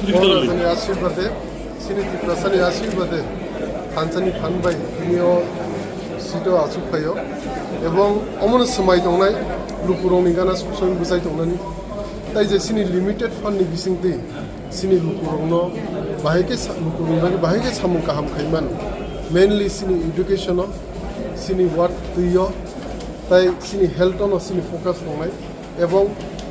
Bhagavatanनि आशीर्बादे सिनि तिप्रासानि आशीर्बादे हानसानि फानबाय बिनियाव सिट' आसुखायो এবং অমন সময় দंनाय लुपुरंनि गाना सबसम बुजाय दंनानै ताइ जे सिनि लिमिटेड फान्डनि बिसिंति सिनि लुपुरंनो बाहायके सामु गाहाम खायमान मेनलि सिनि एडुकेशन सिनि वाट दैयो ताइ सिनि हेल्थ सिनि फोकस दंनाय এবং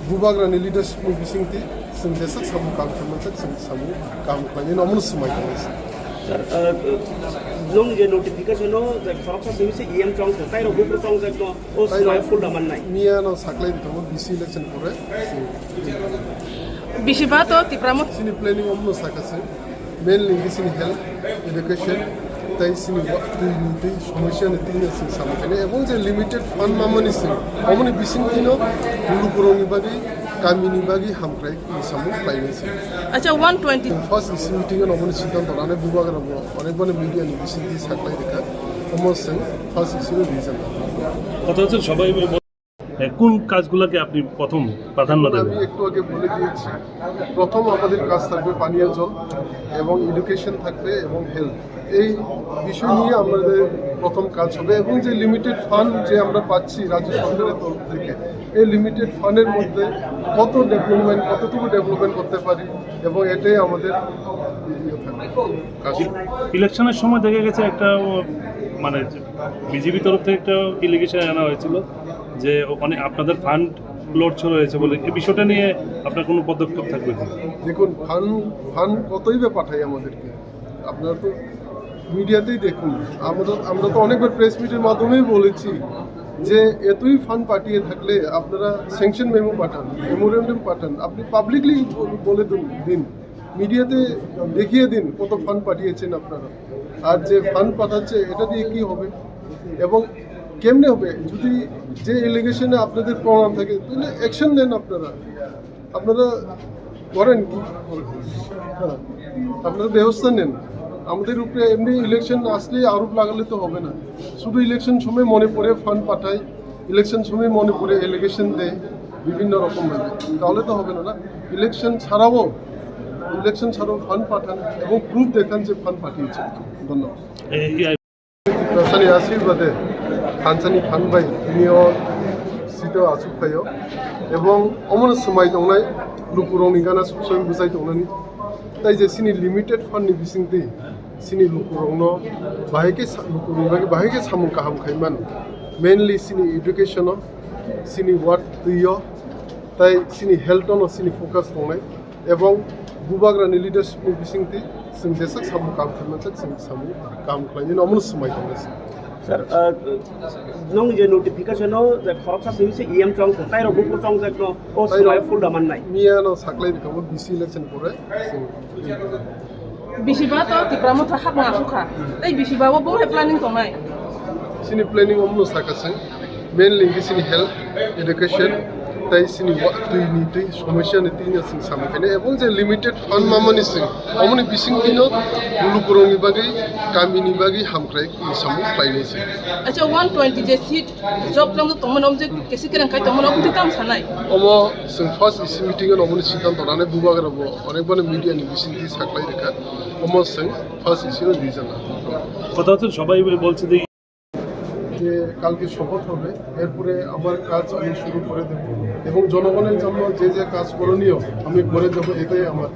बुबाग्रानि लिडारशिपनि बिसिंति जों जेसा सामु गाहाम खालामनाय जों सामु गाहाम खालामनायनि अमन समय दंनाय nung je notification no the corruption service em chong tai ro group chong jak no o smai full da man nai miya no saklai dikamo bc election pore Bishiba to tipramo sini planning omno sakase mainly sini health education tai sini ni সমস্যা ni tin sin samkhane ebong je limited fund mamani sin omoni bising tino lulu kuroni bagi kamini bagi hamkrai samu paine sin acha 120 first is meeting on omoni siddhant rane bubagar onekbane media ni bising ti saklai dekha omosing first is reason কথা হচ্ছে সবাই কোন কাজগুলোকে আপনি প্রথম প্রাধান্য দেবেন? আমি একটু আগে বলে দিয়েছি প্রথম আমাদের কাজ থাকবে পানীয় জল এবং এডুকেশন থাকবে এবং হেলথ এই বিষয় নিয়ে আমাদের প্রথম কাজ হবে এবং যে লিমিটেড ফান্ড যে আমরা পাচ্ছি রাজ্য সরকারের তরফ থেকে এই লিমিটেড ফান্ডের মধ্যে কতটুকু ডেভেলপমেন্ট করতে পারি এবং এটাই আমাদের কাজ। ইলেকশনের সময় দেখা গেছে একটা মানে বিজেপি তরফ থেকে একটা ইলিগেশন আনা হয়েছিল যে ওখানে আপনাদের ফান্ড লড়ছ রয়েছে বলে এই বিষয়টা নিয়ে আপনার কোনো পদক্ষেপ থাকবে কি? দেখুন ফান্ড কতই বা পাঠাই আমাদেরকে আপনারা তো মিডিয়াতেই দেখুন আমরা তো অনেকবার প্রেস মিটের মাধ্যমেই বলেছি যে এতই ফান্ড পাঠিয়ে থাকলে আপনারা স্যাংশন মেমো পাঠান মেমোরেন্ডাম পাঠান আপনি পাবলিকলি বলে দিন মিডিয়াতে দেখিয়ে দিন কত ফান্ড পাঠিয়েছেন আপনারা আর যে ফান্ড পাঠাচ্ছে এটা দিয়ে কী হবে এবং কেমনে হবে যদি যে এলিগেশনে আপনাদের প্রমাণ থাকে তাহলে অ্যাকশন নেন আপনারা করেন কি হ্যাঁ আপনারা ব্যবস্থা নেন আমাদের উপরে এমনি ইলেকশন আসলে আরোপ লাগালে তো হবে না শুধু ইলেকশন সময় মনে পড়ে ফান্ড পাঠায় ইলেকশন সময় মনে পড়ে এলিগেশন দেয় বিভিন্ন রকমভাবে তাহলে তো হবে না ইলেকশন ছাড়াও ফান্ড পাঠান এবং প্রুফ দেখান যে ফান্ড পাঠিয়েছে ধন্যবাদ প্রশাসনী আশীর্বাদে हानसानि फानबाय बिनियाव सिट' आसुखायो এবং অমন সময় দंनाय लुपुरंनि गाना सबसम बुजाय दंनानै ताइ जे सिनि लिमिटेड फान्डनि बिसिंति सिनि लुपुरंनो बाहायके सामु गाहाम खायमान मेनलि सिनि एडुकेशन सिनि वाट दैयो ताइ सिनि हेल्थ सिनि फोकस दंनाय এবং बुबाग्रानि लिडारशिपनि बिसिंति जों जेसा सामु गाहाम खालामनाय जों सामु गाहाम खालामनायनि अमन समय दंनाय sir nung je notification no the corruption service em chong tai ro group chong jak no o smai full da man nai miya no saklai dikamo bc election pore Bishiba to tipramo ta hak na sukha tai bishiba bo he planning tongnai sini planning omno sakase mainly sini health education তাই সিনি দুই সমস্যা নি তিন সিং সামখানে এবং যে limited fund মামানি Singh অমনি বিসিং দিনো লুপুরংনি বাগি কামিনি বাগি হামক্রাই সামু পাইনাই Singh acha 120 je seat job lang to monom je kesi kerang kai tomono kuti tam sanai omo sing first is meeting on omni siddhant rane bubagra bo onekbane media ni bisin di saklai rekha omo sing first is reason কথা হচ্ছে সবাই বলছে যে কালকে শপথ হবে এরপরে আমার কাজ আমি শুরু করে দেব এবং জনগণের জন্য যে কাজ করণীয় আমি করে দেবো এটাই আমার